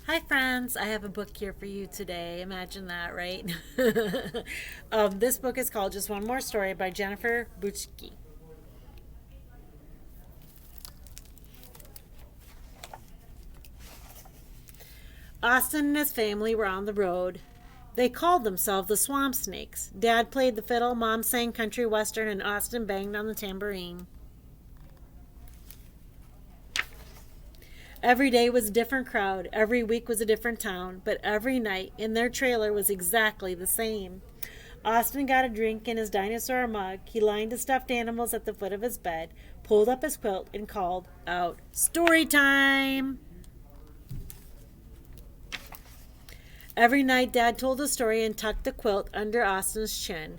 Hi, friends. I have a book here for you today. Imagine that, right? This book is called Just One More Story by Jennifer Buchke. Austin and his family were on the road. They called themselves the Swamp Snakes. Dad played the fiddle, Mom sang country western, and Austin banged on the tambourine. Every day was a different crowd, every week was a different town, but every night in their trailer was exactly the same. Austin got a drink in his dinosaur mug. He lined his stuffed animals at the foot of his bed, pulled up his quilt, and called out, "Story time!" Every night, Dad told a story and tucked the quilt under Austin's chin.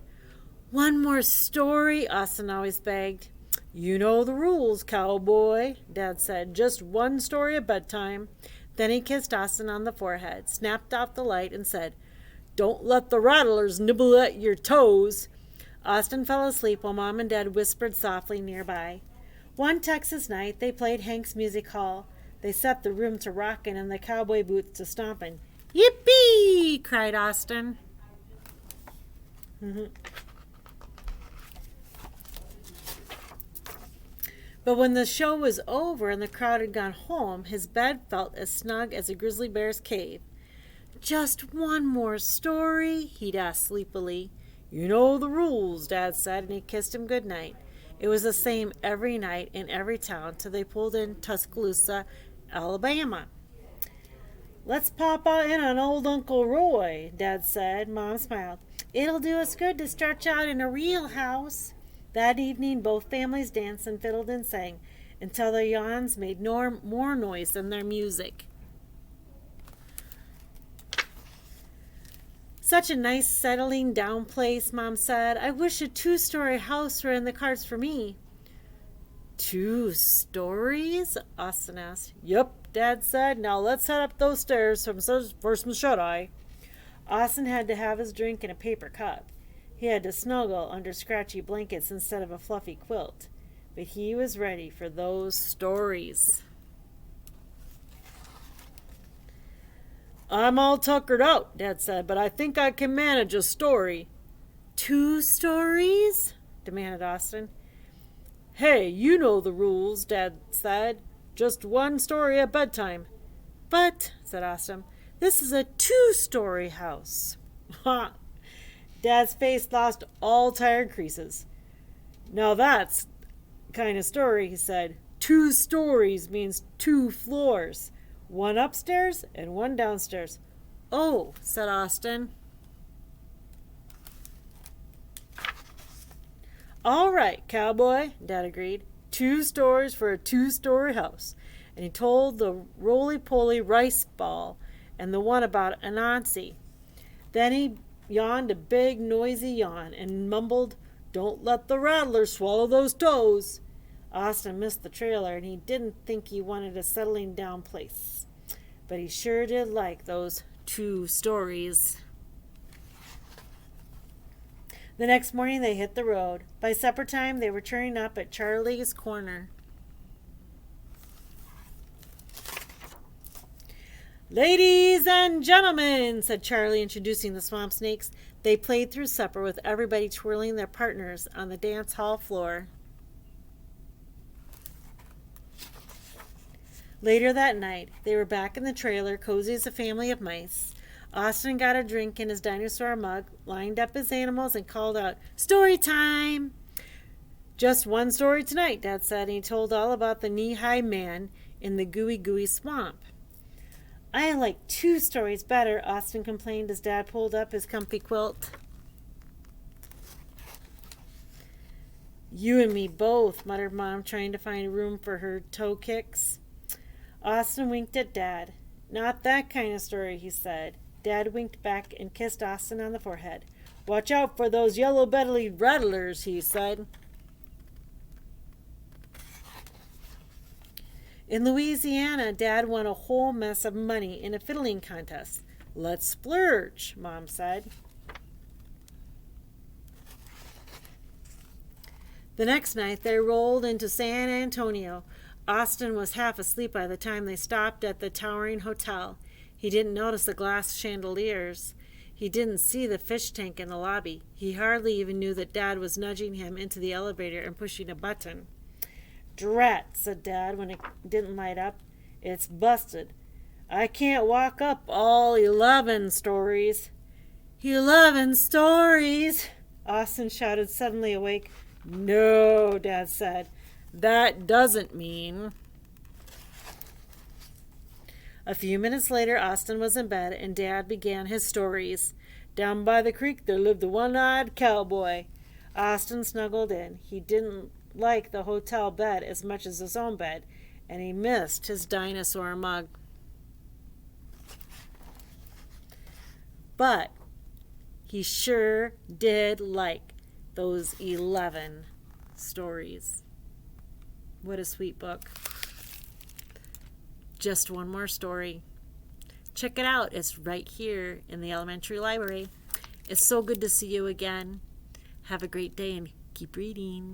"One more story," Austin always begged. "You know the rules, cowboy," Dad said. "Just one story at bedtime." Then he kissed Austin on the forehead, snapped off the light, and said, "Don't let the rattlers nibble at your toes." Austin fell asleep while Mom and Dad whispered softly nearby. One Texas night, they played Hank's Music Hall. They set the room to rockin' and the cowboy boots to stompin'. "Yippee!" cried Austin. But when the show was over and the crowd had gone home, his bed felt as snug as a grizzly bear's cave. "Just one more story?" he'd asked sleepily. "You know the rules," Dad said, and he kissed him good night. It was the same every night in every town till they pulled in Tuscaloosa, Alabama. "Let's pop in on old Uncle Roy," Dad said. Mom smiled. "It'll do us good to stretch out in a real house." That evening, both families danced and fiddled and sang until their yawns made more noise than their music. "Such a nice settling down place," Mom said. "I wish a two-story house were in the cards for me." "Two stories?" Austin asked. "Yep," Dad said. "Now let's head up those stairs for some shut-eye." Austin had to have his drink in a paper cup. He had to snuggle under scratchy blankets instead of a fluffy quilt. But he was ready for those stories. "I'm all tuckered out," Dad said, "but I think I can manage a story." "Two stories?" demanded Austin. "Hey, you know the rules," Dad said. "Just one story at bedtime." "But," said Austin, "this is a two-story house." Ha! Dad's face lost all tired creases. "Now that's kind of story," he said. "Two stories means two floors. One upstairs and one downstairs." "Oh," said Austin. "All right, cowboy," Dad agreed. "Two stories for a two-story house." And he told the roly-poly rice ball and the one about Anansi. Then he yawned a big, noisy yawn and mumbled, "Don't let the rattlers swallow those toes." Austin missed the trailer, and he didn't think he wanted a settling down place. But he sure did like those two stories. The next morning they hit the road. By supper time they were turning up at Charlie's Corner. "Ladies and gentlemen," said Charlie, introducing the Swamp Snakes. They played through supper with everybody twirling their partners on the dance hall floor. Later that night, they were back in the trailer, cozy as a family of mice. Austin got a drink in his dinosaur mug, lined up his animals, and called out, "Story time!" "Just one story tonight," Dad said, and he told all about the knee-high man in the gooey swamp. "I like two stories better," Austin complained as Dad pulled up his comfy quilt. "You and me both," muttered Mom, trying to find room for her toe kicks. Austin winked at Dad. "Not that kind of story," he said. Dad winked back and kissed Austin on the forehead. "Watch out for those yellow-bellied rattlers," he said. In Louisiana, Dad won a whole mess of money in a fiddling contest. "Let's splurge," Mom said. The next night they rolled into San Antonio. Austin was half asleep by the time they stopped at the towering hotel. He didn't notice the glass chandeliers. He didn't see the fish tank in the lobby. He hardly even knew that Dad was nudging him into the elevator and pushing a button. "Drat," said Dad when it didn't light up. "It's busted. I can't walk up all 11 stories." "11 stories!" Austin shouted, suddenly awake. "No," Dad said. "That doesn't mean..." A few minutes later, Austin was in bed, and Dad began his stories. Down by the creek there lived a one-eyed cowboy. Austin snuggled in. He didn't like the hotel bed as much as his own bed, and he missed his dinosaur mug. But he sure did like those 11 stories. What a sweet book. Just one more story. Check it out. It's right here in the elementary library. It's so good to see you again. Have a great day and keep reading.